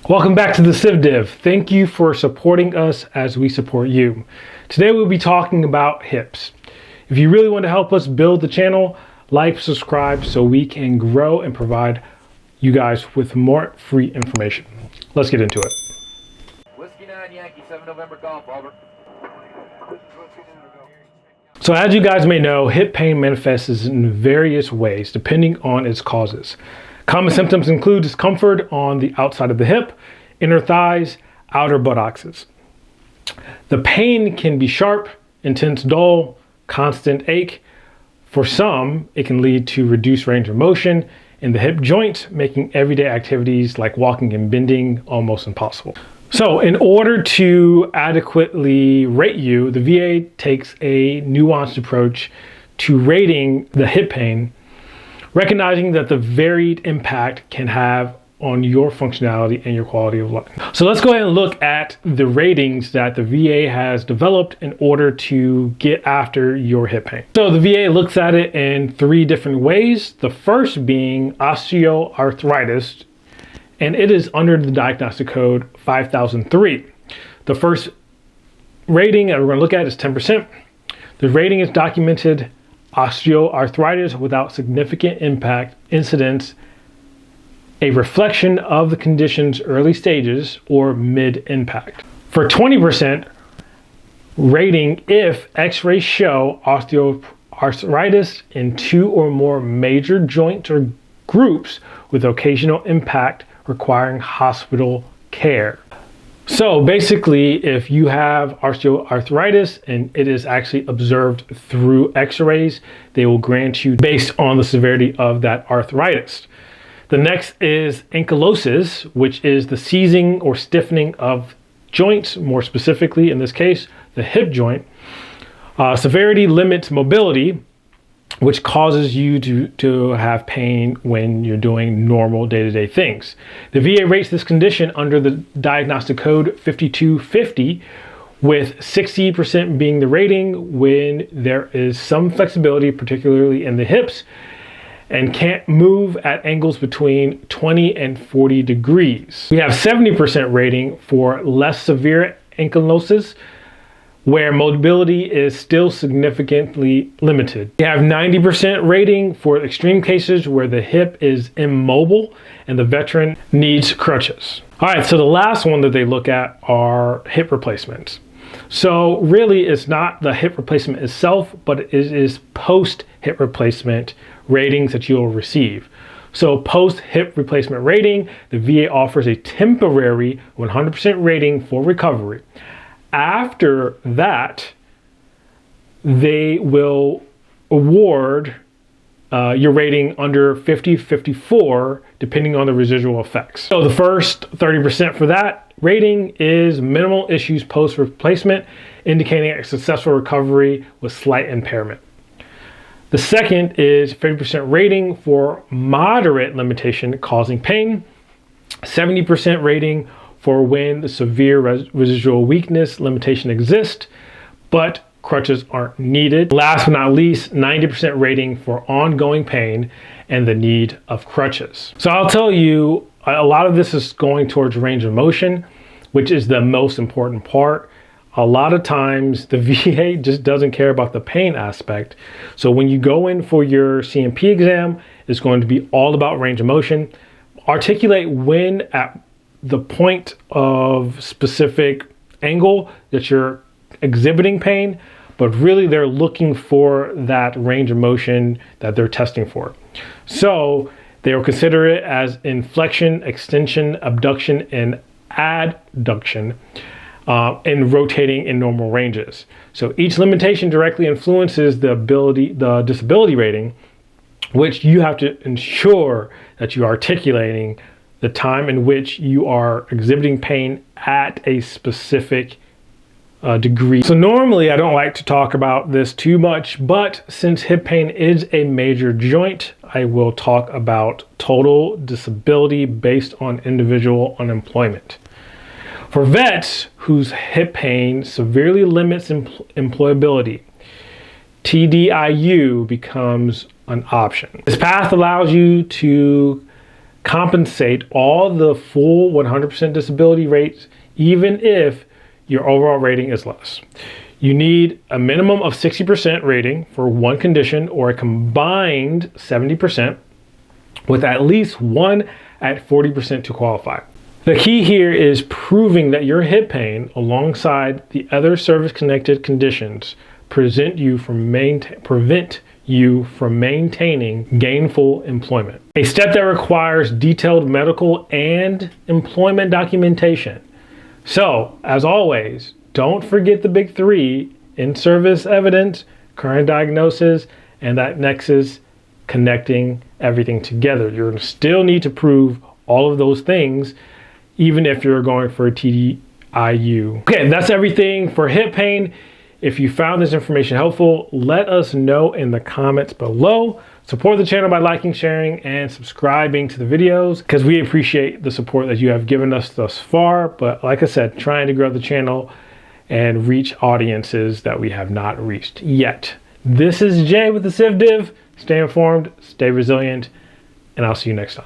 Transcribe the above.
Welcome back to the CivDiv. Thank you for supporting us as we support you. Today we'll be talking about hips. If you really want to help us build the channel, like, subscribe so we can grow and provide you guys with more free information. Let's get into it. Whiskey 9 Yankee 7 November Golf, over. So as you guys may know, hip pain manifests in various ways depending on its causes. Common symptoms include discomfort on the outside of the hip, inner thighs, outer buttocks. The pain can be sharp, intense, dull, constant ache. For some, it can lead to reduced range of motion in the hip joint, making everyday activities like walking and bending almost impossible. So in order to adequately rate you, the VA takes a nuanced approach to rating the hip pain, recognizing that the varied impact can have on your functionality and your quality of life. So let's go ahead and look at the ratings that the VA has developed in order to get after your hip pain. So the VA looks at it in three different ways. The first being osteoarthritis, and it is under the diagnostic code 5003. The first rating that we're going to look at is 10%. The rating is documented osteoarthritis without significant impact, incidence, a reflection of the condition's early stages or mid-impact. For 20%, rating if x-rays show osteoarthritis in two or more major joints or groups with occasional impact requiring hospital care. So basically, if you have osteoarthritis and it is actually observed through x-rays, they will grant you based on the severity of that arthritis. The next is ankylosis, which is the seizing or stiffening of joints, more specifically in this case, the hip joint. Severity limits mobility, which causes you to have pain when you're doing normal day-to-day things. The VA rates this condition under the diagnostic code 5250, with 60% being the rating when there is some flexibility, particularly in the hips, and can't move at angles between 20 and 40 degrees. We have 70% rating for less severe ankylosis, where mobility is still significantly limited. We have 90% rating for extreme cases where the hip is immobile and the veteran needs crutches. All right, so the last one that they look at are hip replacements. So really it's not the hip replacement itself, but it is post-hip replacement ratings that you'll receive. So post-hip replacement rating, the VA offers a temporary 100% rating for recovery. After that, they will award your rating under 50-54, depending on the residual effects. So the first 30% for that rating is minimal issues post-replacement, indicating a successful recovery with slight impairment. The second is 50% rating for moderate limitation causing pain, 70% rating for when the severe residual weakness limitation exists, but crutches aren't needed. Last but not least, 90% rating for ongoing pain and the need of crutches. So I'll tell you, a lot of this is going towards range of motion, which is the most important part. A lot of times the VA just doesn't care about the pain aspect. So when you go in for your C&P exam, it's going to be all about range of motion. Articulate when at the point of specific angle that you're exhibiting pain, but really they're looking for that range of motion that they're testing for. So they will consider it as inflection, extension, abduction, and adduction in rotating in normal ranges. So each limitation directly influences the disability rating, which you have to ensure that you're articulating the time in which you are exhibiting pain at a specific degree. So normally I don't like to talk about this too much, but since hip pain is a major joint, I will talk about total disability based on individual unemployment. For vets whose hip pain severely limits employability, TDIU becomes an option. This path allows you to compensate all the full 100% disability rates, even if your overall rating is less. You need a minimum of 60% rating for one condition or a combined 70%, with at least one at 40% to qualify. The key here is proving that your hip pain, alongside the other service-connected conditions, prevent you from maintaining gainful employment. A step that requires detailed medical and employment documentation. So, as always, don't forget the big three: in-service evidence, current diagnosis, and that nexus connecting everything together. You're going to still need to prove all of those things, even if you're going for a TDIU. Okay, that's everything for hip pain. If you found this information helpful, let us know in the comments below. Support the channel by liking, sharing, and subscribing to the videos, because we appreciate the support that you have given us thus far. But like I said, trying to grow the channel and reach audiences that we have not reached yet. This is Jay with the CivDiv. Stay informed, stay resilient, and I'll see you next time.